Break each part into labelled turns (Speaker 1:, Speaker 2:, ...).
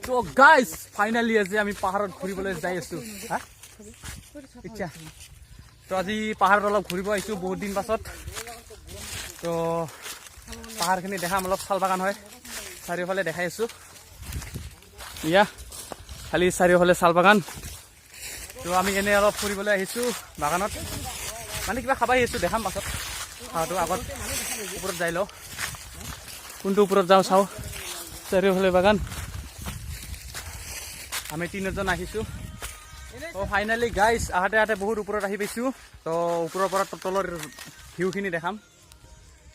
Speaker 1: তো guys finally আজি আমি পাহাৰত ঘূৰিবলৈ যাই আছো ইচ্ছা তো আজি পাহাৰত অলপ ঘূৰিব আহিছোঁ বহুত দিন পাছত তো পাহাৰখিনি দেখাম অলপ চাল বাগান হয় চাৰিওফালে দেখাই আছোঁ ইয়া খালি চাৰিওফালে চাল বাগান তো আমি এনে অলপ ফুৰিবলৈ আহিছোঁ বাগানত মানে কিবা খাব আহিছোঁ দেখাম পাছত খাওয়াটো আগত ওপৰত যাই লওঁ কোনটো ওপৰত যাওঁ চাওঁ চাৰিওফালে বাগান আমি তিনিজন আহিছোঁ তো ফাইনেলি গাইজ আহাতে আহাতে বহুত ওপৰত আহি পাইছোঁ তো ওপৰৰ পৰা তলৰ ভিউখিনি দেখাম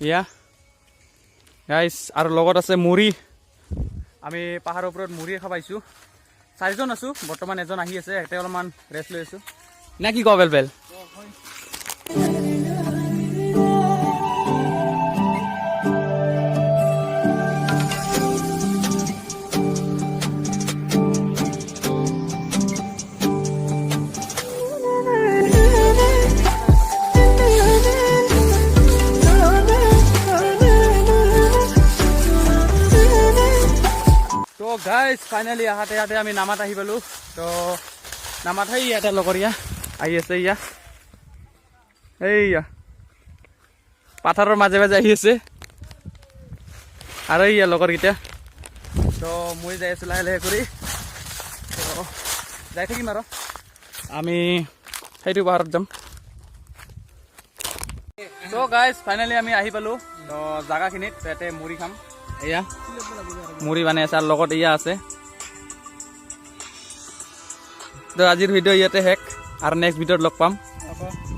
Speaker 1: ইয়া গাইজ আৰু লগত আছে মুড়ি আমি পাহাৰৰ ওপৰত মুড়ি খাব আহিছোঁ চাৰিজন আছোঁ বৰ্তমান এজন আহি আছে এতিয়া অলপমান ৰেষ্ট লৈ আছোঁ নে কি কওঁ বেল গাইজ ফাইনেলি আহাতে আহাতে আমি নামাত আহি পালোঁ তো নামাত সেই ইয়াতে লগৰীয়া আহি আছে ইয়া এইয়া পাথাৰৰ মাজে মাজে আহি আছে আৰু ইয়া লগৰকেইটা তো মই যাই আছোঁ লাহে লাহে কৰি তো যাই থাকিম আৰু আমি সেইটো পাহাৰত যাম তো গাইজ ফাইনেলি আমি আহি পালোঁ তো জাগাখিনিত ইয়াতে মুড়ি খাম এয়া মুড়ি বনাই আছে আৰু লগত এয়া আছে তো আজিৰ ভিডিঅ' ইয়াতে শেষ আৰু নেক্সট ভিডিঅ'ত লগ পাম